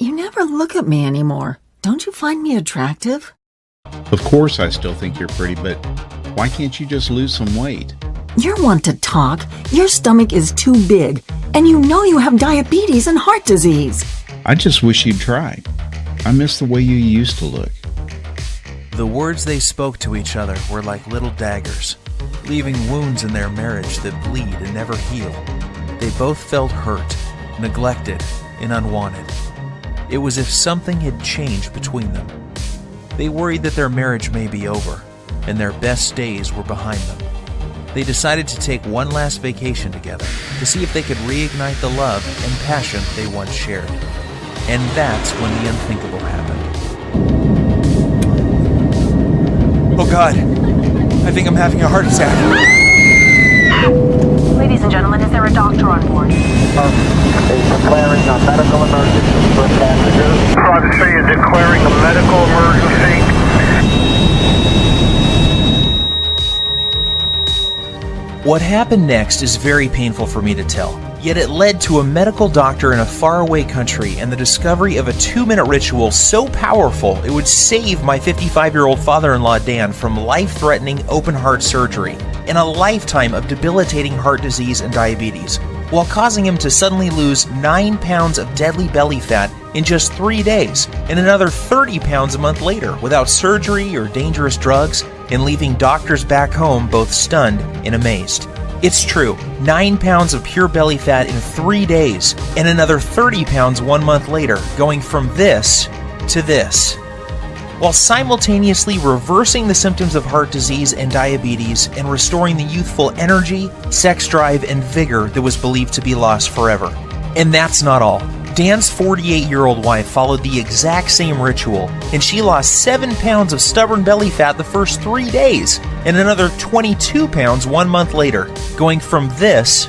You never look at me anymore. Don't you find me attractive? Of course I still think you're pretty, but why can't you just lose some weight? You're one to talk. Your stomach is too big, and you know you have diabetes and heart disease. I just wish you'd try. I miss the way you used to look. The words they spoke to each other were like little daggers, leaving wounds in their marriage that bleed and never heal. They both felt hurt, neglected, and unwanted. It was as if something had changed between them. They worried that their marriage may be over, and their best days were behind them. They decided to take one last vacation together to see if they could reignite the love and passion they once shared. And that's when the unthinkable happened. Oh God, I think I'm having a heart attack. Ladies and gentlemen, is there a doctor on board? Declaring a medical emergency for passengers. Private City is declaring a medical emergency. What happened next is very painful for me to tell, yet it led to a medical doctor in a faraway country and the discovery of a 2-minute ritual so powerful it would save my 55-year-old father-in-law Dan from life-threatening open-heart surgery and a lifetime of debilitating heart disease and diabetes, while causing him to suddenly lose 9 pounds of deadly belly fat in just 3 days and another 30 pounds a month later without surgery or dangerous drugs, and leaving doctors back home both stunned and amazed. It's true, 9 pounds of pure belly fat in 3 days and another 30 pounds 1 month later, going from this to this, while simultaneously reversing the symptoms of heart disease and diabetes and restoring the youthful energy, sex drive, and vigor that was believed to be lost forever. And that's not all. Dan's 48-year-old wife followed the exact same ritual, and she lost 7 pounds of stubborn belly fat the first 3 days, and another 22 pounds 1 month later, going from this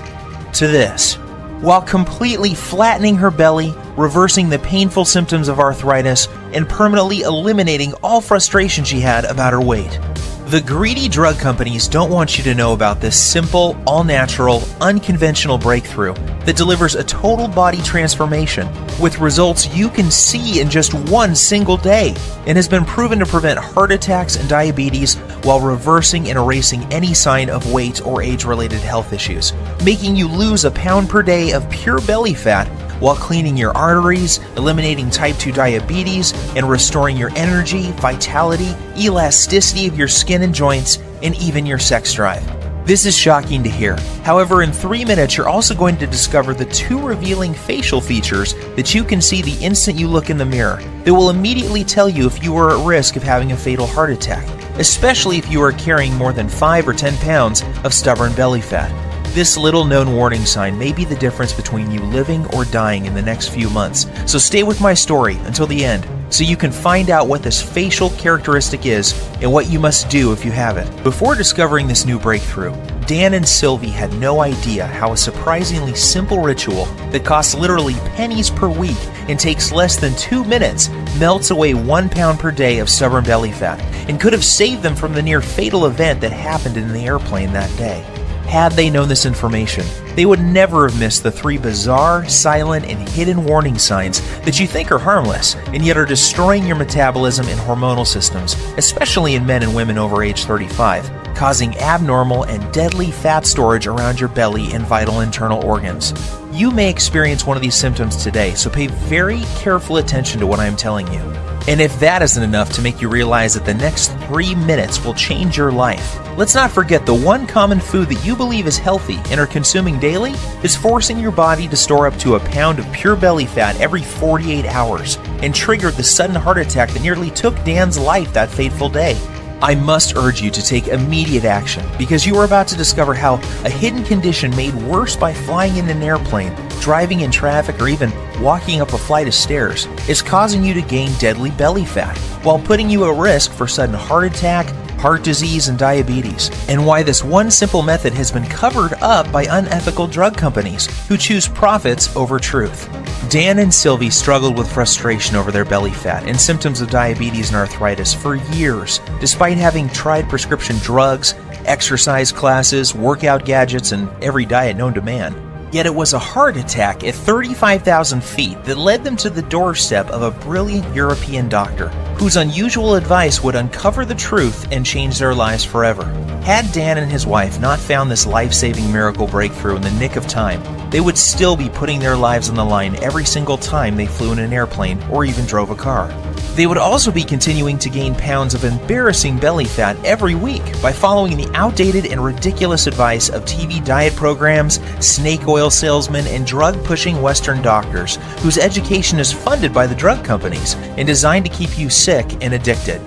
to this, while completely flattening her belly, reversing the painful symptoms of arthritis, and permanently eliminating all frustration she had about her weight. The greedy drug companies don't want you to know about this simple, all-natural, unconventional breakthrough that delivers a total body transformation with results you can see in just one single day and has been proven to prevent heart attacks and diabetes while reversing and erasing any sign of weight or age-related health issues, making you lose a pound per day of pure belly fat while cleaning your arteries, eliminating type 2 diabetes, and restoring your energy, vitality, elasticity of your skin and joints, and even your sex drive. This is shocking to hear. However, in 3 minutes, you're also going to discover the 2 revealing facial features that you can see the instant you look in the mirror that will immediately tell you if you are at risk of having a fatal heart attack, especially if you are carrying more than 5 or 10 pounds of stubborn belly fat. This little-known warning sign may be the difference between you living or dying in the next few months, so stay with my story until the end so you can find out what this facial characteristic is and what you must do if you have it. Before discovering this new breakthrough, Dan and Sylvie had no idea how a surprisingly simple ritual that costs literally pennies per week and takes less than 2 minutes melts away 1 pound per day of stubborn belly fat and could have saved them from the near fatal event that happened in the airplane that day. Had they known this information, they would never have missed the 3 bizarre, silent, and hidden warning signs that you think are harmless and yet are destroying your metabolism and hormonal systems, especially in men and women over age 35, causing abnormal and deadly fat storage around your belly and vital internal organs. You may experience one of these symptoms today, so pay very careful attention to what I am telling you. And if that isn't enough to make you realize that the next 3 minutes will change your life, let's not forget the one common food that you believe is healthy and are consuming daily is forcing your body to store up to a pound of pure belly fat every 48 hours and triggered the sudden heart attack that nearly took Dan's life that fateful day. I must urge you to take immediate action because you are about to discover how a hidden condition made worse by flying in an airplane, driving in traffic, or even walking up a flight of stairs is causing you to gain deadly belly fat while putting you at risk for sudden heart attack, heart disease, and diabetes, and why this one simple method has been covered up by unethical drug companies who choose profits over truth. Dan and Sylvie struggled with frustration over their belly fat and symptoms of diabetes and arthritis for years, despite having tried prescription drugs, exercise classes, workout gadgets, and every diet known to man. Yet it was a heart attack at 35,000 feet that led them to the doorstep of a brilliant European doctor whose unusual advice would uncover the truth and change their lives forever. Had Dan and his wife not found this life-saving miracle breakthrough in the nick of time, they would still be putting their lives on the line every single time they flew in an airplane or even drove a car. They would also be continuing to gain pounds of embarrassing belly fat every week by following the outdated and ridiculous advice of TV diet programs, snake oil salesmen, and drug-pushing Western doctors whose education is funded by the drug companies and designed to keep you sick and addicted.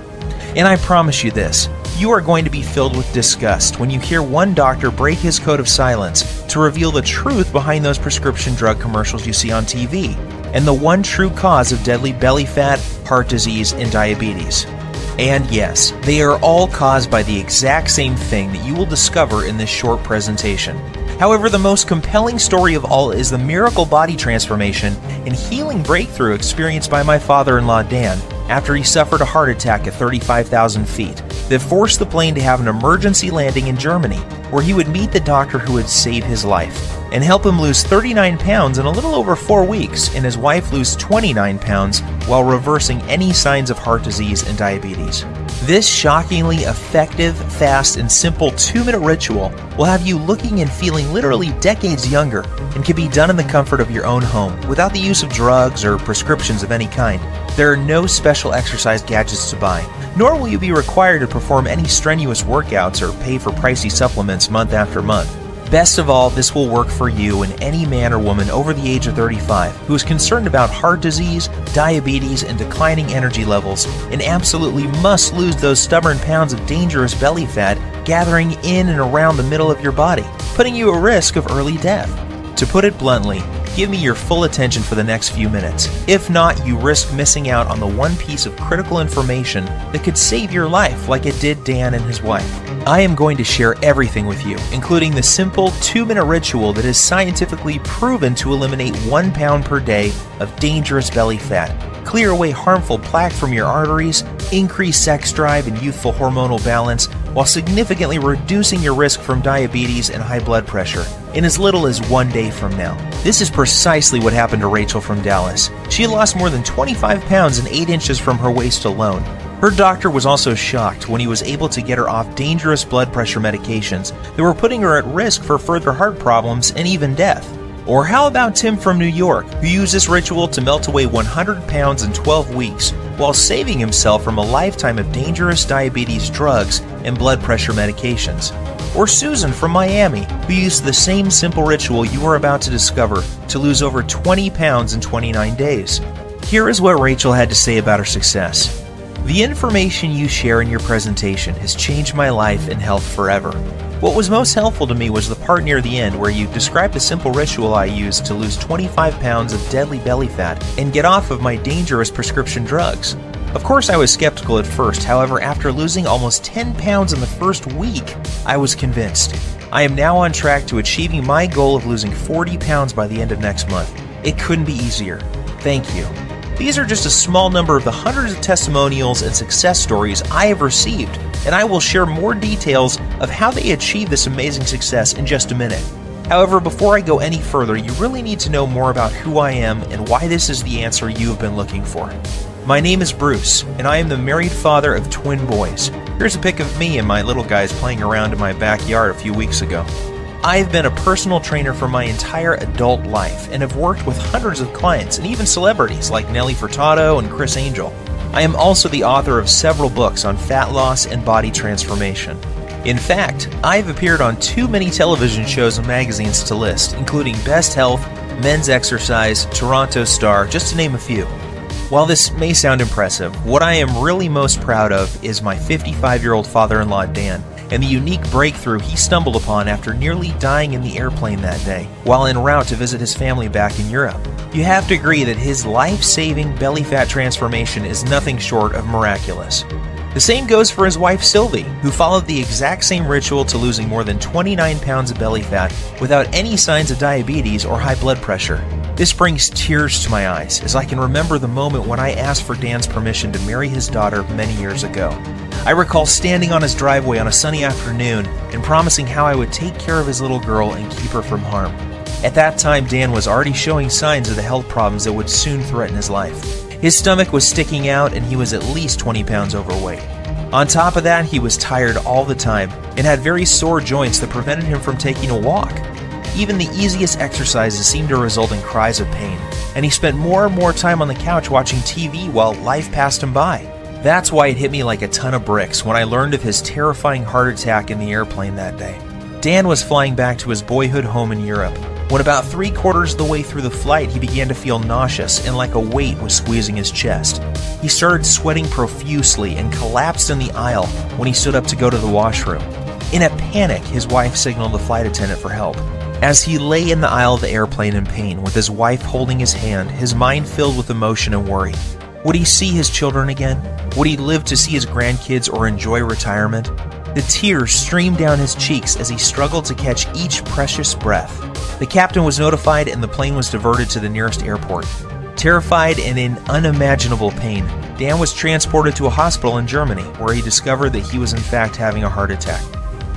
And I promise you this, you are going to be filled with disgust when you hear one doctor break his code of silence to reveal the truth behind those prescription drug commercials you see on TV, and the one true cause of deadly belly fat, heart disease, and diabetes. And yes, they are all caused by the exact same thing that you will discover in this short presentation. However, the most compelling story of all is the miracle body transformation and healing breakthrough experienced by my father-in-law Dan after he suffered a heart attack at 35,000 feet that forced the plane to have an emergency landing in Germany, where he would meet the doctor who would save his life and help him lose 39 pounds in a little over 4 weeks, and his wife lose 29 pounds while reversing any signs of heart disease and diabetes. This shockingly effective, fast, and simple 2-minute ritual will have you looking and feeling literally decades younger and can be done in the comfort of your own home without the use of drugs or prescriptions of any kind. There are no special exercise gadgets to buy, nor will you be required to perform any strenuous workouts or pay for pricey supplements month after month. Best of all, this will work for you and any man or woman over the age of 35 who is concerned about heart disease, diabetes, and declining energy levels, and absolutely must lose those stubborn pounds of dangerous belly fat gathering in and around the middle of your body, putting you at risk of early death. To put it bluntly, give me your full attention for the next few minutes. If not, you risk missing out on the one piece of critical information that could save your life like it did Dan and his wife. I am going to share everything with you, including the simple 2-minute ritual that is scientifically proven to eliminate 1 pound per day of dangerous belly fat, clear away harmful plaque from your arteries, increase sex drive and youthful hormonal balance, while significantly reducing your risk from diabetes and high blood pressure in as little as 1 day from now. This is precisely what happened to Rachel from Dallas. She lost more than 25 pounds and 8 inches from her waist alone. Her doctor was also shocked when he was able to get her off dangerous blood pressure medications that were putting her at risk for further heart problems and even death. Or how about Tim from New York, who used this ritual to melt away 100 pounds in 12 weeks while saving himself from a lifetime of dangerous diabetes drugs and blood pressure medications? Or Susan from Miami, who used the same simple ritual you are about to discover to lose over 20 pounds in 29 days. Here is what Rachel had to say about her success. The information you share in your presentation has changed my life and health forever. What was most helpful to me was the part near the end where you described the simple ritual I used to lose 25 pounds of deadly belly fat and get off of my dangerous prescription drugs. Of course, I was skeptical at first. However, after losing almost 10 pounds in the first week, I was convinced. I am now on track to achieving my goal of losing 40 pounds by the end of next month. It couldn't be easier. Thank you. These are just a small number of the hundreds of testimonials and success stories I have received, and I will share more details of how they achieved this amazing success in just a minute. However, before I go any further, you really need to know more about who I am and why this is the answer you have been looking for. My name is Bruce, and I am the married father of twin boys. Here's a pic of me and my little guys playing around in my backyard a few weeks ago. I have been a personal trainer for my entire adult life and have worked with hundreds of clients and even celebrities like Nelly Furtado and Chris Angel. I am also the author of several books on fat loss and body transformation. In fact, I have appeared on too many television shows and magazines to list, including Best Health, Men's Exercise, Toronto Star, just to name a few. While this may sound impressive, what I am really most proud of is my 55-year-old father-in-law Dan, and the unique breakthrough he stumbled upon after nearly dying in the airplane that day, while en route to visit his family back in Europe. You have to agree that his life-saving belly fat transformation is nothing short of miraculous. The same goes for his wife Sylvie, who followed the exact same ritual to losing more than 29 pounds of belly fat without any signs of diabetes or high blood pressure. This brings tears to my eyes as I can remember the moment when I asked for Dan's permission to marry his daughter many years ago. I recall standing on his driveway on a sunny afternoon and promising how I would take care of his little girl and keep her from harm. At that time, Dan was already showing signs of the health problems that would soon threaten his life. His stomach was sticking out and he was at least 20 pounds overweight. On top of that, he was tired all the time and had very sore joints that prevented him from taking a walk. Even the easiest exercises seemed to result in cries of pain, and he spent more and more time on the couch watching TV while life passed him by. That's why it hit me like a ton of bricks when I learned of his terrifying heart attack in the airplane that day. Dan was flying back to his boyhood home in Europe. When about 3/4 of the way through the flight, he began to feel nauseous and like a weight was squeezing his chest. He started sweating profusely and collapsed in the aisle when he stood up to go to the washroom. In a panic, his wife signaled the flight attendant for help. As he lay in the aisle of the airplane in pain, with his wife holding his hand, his mind filled with emotion and worry. Would he see his children again? Would he live to see his grandkids or enjoy retirement? The tears streamed down his cheeks as he struggled to catch each precious breath. The captain was notified and the plane was diverted to the nearest airport. Terrified and in unimaginable pain, Dan was transported to a hospital in Germany, where he discovered that he was in fact having a heart attack.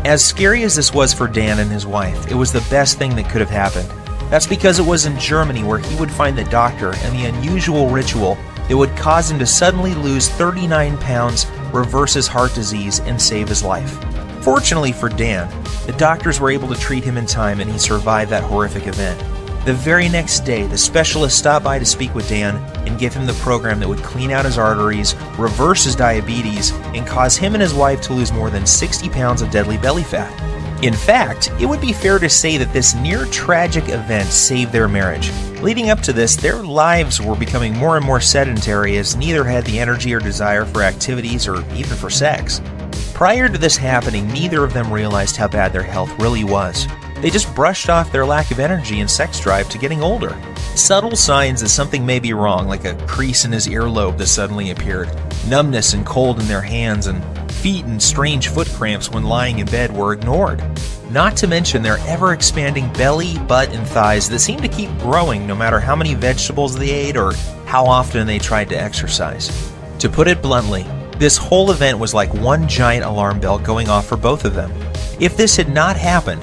As scary as this was for Dan and his wife, it was the best thing that could have happened. That's because it was in Germany where he would find the doctor and the unusual ritual that would cause him to suddenly lose 39 pounds, reverse his heart disease, and save his life. Fortunately for Dan, the doctors were able to treat him in time and he survived that horrific event. The very next day, the specialist stopped by to speak with Dan and give him the program that would clean out his arteries, reverse his diabetes, and cause him and his wife to lose more than 60 pounds of deadly belly fat. In fact, it would be fair to say that this near-tragic event saved their marriage. Leading up to this, their lives were becoming more and more sedentary as neither had the energy or desire for activities or even for sex. Prior to this happening, neither of them realized how bad their health really was. They just brushed off their lack of energy and sex drive to getting older. Subtle signs that something may be wrong, like a crease in his earlobe that suddenly appeared, numbness and cold in their hands, and feet and strange foot cramps when lying in bed were ignored. Not to mention their ever-expanding belly, butt, and thighs that seemed to keep growing no matter how many vegetables they ate or how often they tried to exercise. To put it bluntly, this whole event was like one giant alarm bell going off for both of them. If this had not happened,